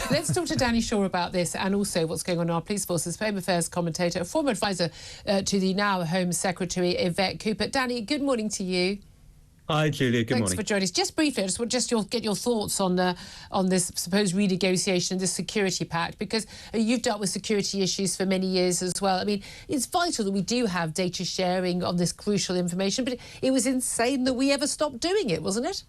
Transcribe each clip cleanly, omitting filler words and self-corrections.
Let's talk to Danny Shaw about this and also what's going on in our police forces. Home Affairs commentator, a former advisor to the now Home Secretary Yvette Cooper. Danny, good morning to you. Hi, Julia. Good morning. Thanks for joining us. Just briefly, I just want get your thoughts on this supposed renegotiation of the security pact, because you've dealt with security issues for many years as well. I mean, it's vital that we do have data sharing on this crucial information, but it was insane that we ever stopped doing it, wasn't it?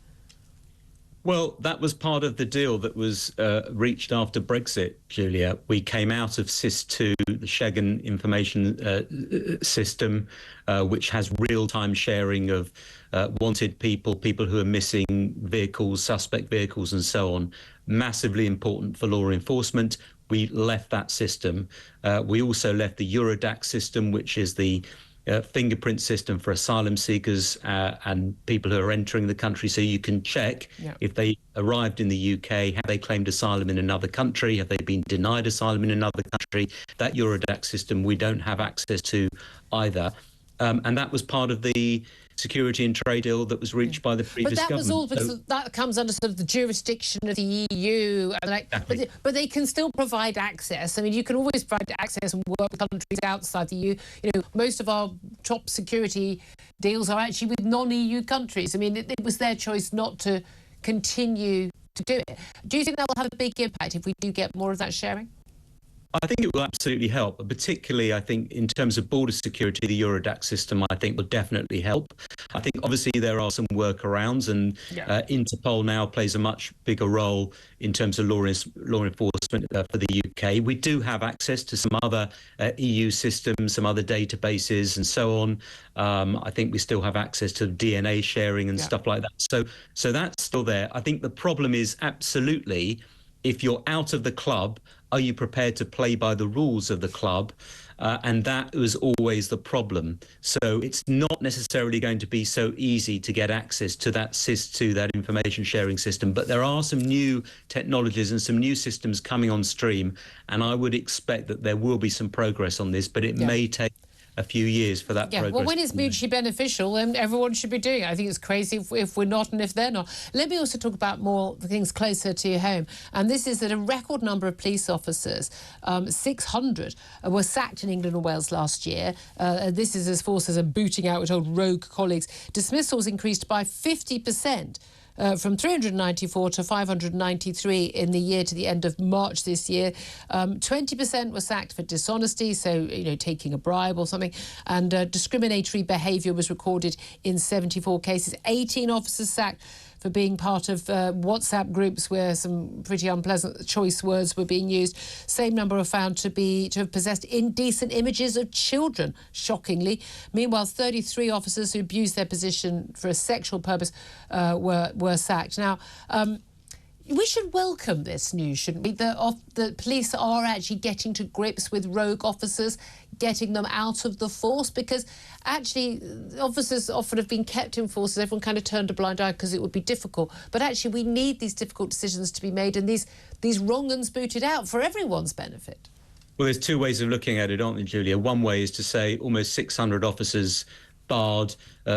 Well, that was part of the deal that was reached after Brexit, Julia. We came out of SIS2, the Schengen information system, which has real-time sharing of wanted people, people who are missing vehicles, suspect vehicles and so on. Massively important for law enforcement. We left that system. We also left the Eurodac system, which is the fingerprint system for asylum seekers and people who are entering the country, so you can check if they arrived in the UK, have they claimed asylum in another country, have they been denied asylum in another country. That Eurodac system we don't have access to either. And that was part of the security and trade deal that was reached by the previous government. But that was all because that comes under sort of the jurisdiction of the EU. And Exactly. but they can still provide access. I mean, you can always provide access and work with countries outside the EU. You know, most of our top security deals are actually with non-EU countries. I mean, it was their choice not to continue to do it. Do you think that will have a big impact if we do get more of that sharing? I think it will absolutely help, particularly I think in terms of border security, the Eurodac system I think will definitely help. I think obviously there are some workarounds, and Interpol now plays a much bigger role in terms of law enforcement for the UK. We do have access to some other EU systems, some other databases and so on. I think we still have access to DNA sharing and stuff like that. So that's still there. I think the problem is absolutely, if you're out of the club, are you prepared to play by the rules of the club? And that was always the problem. So it's not necessarily going to be so easy to get access to that SIS2, that information sharing system. But there are some new technologies and some new systems coming on stream. And I would expect that there will be some progress on this, but it may take a few years for that progress. Well, when it's mutually beneficial, then everyone should be doing it. I think it's crazy if we're not and if they're not. Let me also talk about more things closer to your home. And this is that a record number of police officers, 600, were sacked in England and Wales last year. This is as forces are booting out, we're told, rogue colleagues. Dismissals increased by 50%. From 394 to 593 in the year to the end of March this year. 20% were sacked for dishonesty, so, you know, taking a bribe or something, and discriminatory behaviour was recorded in 74 cases. 18 officers sacked for being part of WhatsApp groups where some pretty unpleasant choice words were being used. Same number are found to have possessed indecent images of children, shockingly. Meanwhile, 33 officers who abused their position for a sexual purpose were sacked. Now, we should welcome this news, shouldn't we? The police are actually getting to grips with rogue officers, getting them out of the force, because actually officers often have been kept in forces. Everyone kind of turned a blind eye because it would be difficult. But actually we need these difficult decisions to be made and these wrong uns booted out for everyone's benefit. Well, there's two ways of looking at it, aren't there, Julia? One way is to say almost 600 officers barred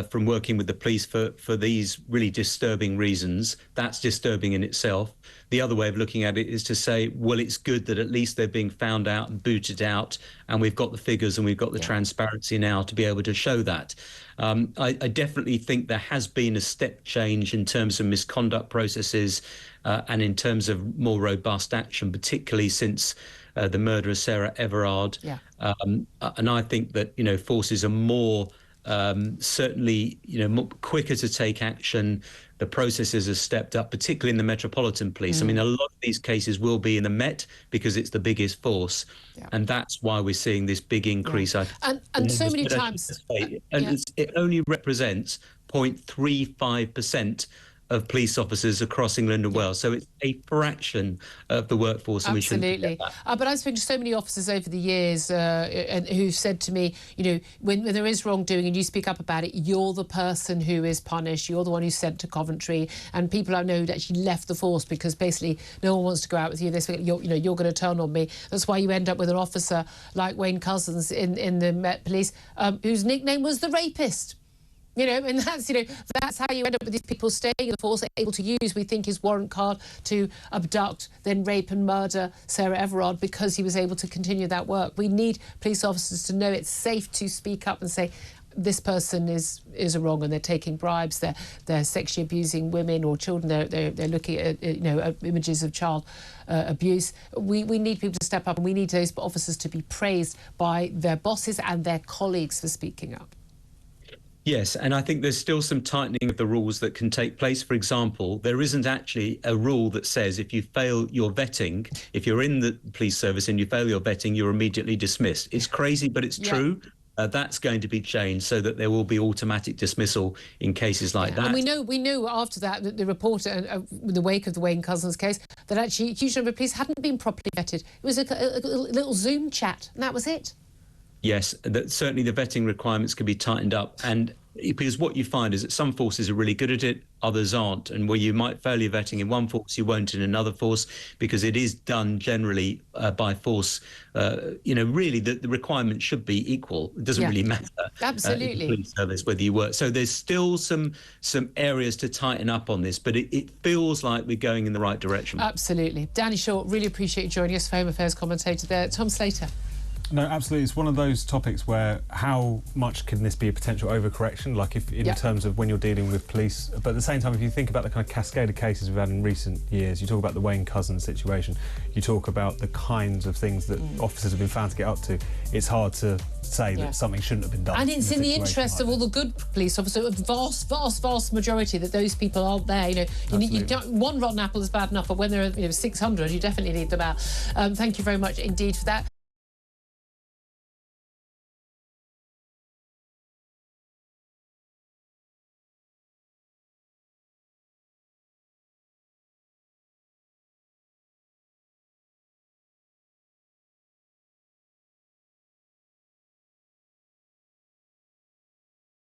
from working with the police for these really disturbing reasons. That's disturbing in itself. The other way of looking at it is to say, well, it's good that at least they're being found out and booted out, and we've got the figures and we've got the transparency now to be able to show that. I definitely think there has been a step change in terms of misconduct processes and in terms of more robust action, particularly since the murder of Sarah Everard. And I think that, you know, forces are more certainly, you know, quicker to take action. The processes have stepped up, particularly in the Metropolitan Police. I mean, a lot of these cases will be in the Met because it's the biggest force, and that's why we're seeing this big increase. And so many times, it only represents 0.35% of police officers across England and Wales. So it's a fraction of the workforce. And absolutely. But I've spoken to so many officers over the years who've said to me, you know, when there is wrongdoing and you speak up about it, you're the person who is punished. You're the one who's sent to Coventry. And people I know actually left the force because basically no one wants to go out with you. You're going to turn on me. That's why you end up with an officer like Wayne Couzens in the Met Police, whose nickname was the Rapist. You know, and that's how you end up with these people staying in the force, able to use, we think, his warrant card to abduct, then rape and murder Sarah Everard because he was able to continue that work. We need police officers to know it's safe to speak up and say, this person is wrong and they're taking bribes, they're sexually abusing women or children, they're looking at images of child abuse. We need people to step up, and we need those officers to be praised by their bosses and their colleagues for speaking up. Yes, and I think there's still some tightening of the rules that can take place. For example, there isn't actually a rule that says if you fail your vetting, if you're in the police service and you fail your vetting, you're immediately dismissed. It's crazy, but it's true. That's going to be changed so that there will be automatic dismissal in cases like that. And we know after that the report in the wake of the Wayne Couzens case that actually a huge number of police hadn't been properly vetted. It was a little Zoom chat, and that was it. Yes, certainly the vetting requirements can be tightened up, and because what you find is that some forces are really good at it, others aren't, and where you might fail your vetting in one force, you won't in another force, because it is done generally by force. Really the requirement should be equal. It doesn't really matter. Absolutely. In the police service whether you work. So there's still some areas to tighten up on this, but it feels like we're going in the right direction. Absolutely. Danny Shaw, really appreciate you joining us, for Home Affairs commentator there. Tom Slater. No, absolutely. It's one of those topics where how much can this be a potential overcorrection, like if in terms of when you're dealing with police. But at the same time, if you think about the kind of cascade of cases we've had in recent years, you talk about the Wayne Couzens situation, you talk about the kinds of things that officers have been found to get up to, it's hard to say that something shouldn't have been done. And it's in the interest of all the good police officers, a vast majority, that those people aren't there. You don't, one rotten apple is bad enough, but when there are 600, you definitely need them out. Thank you very much indeed for that.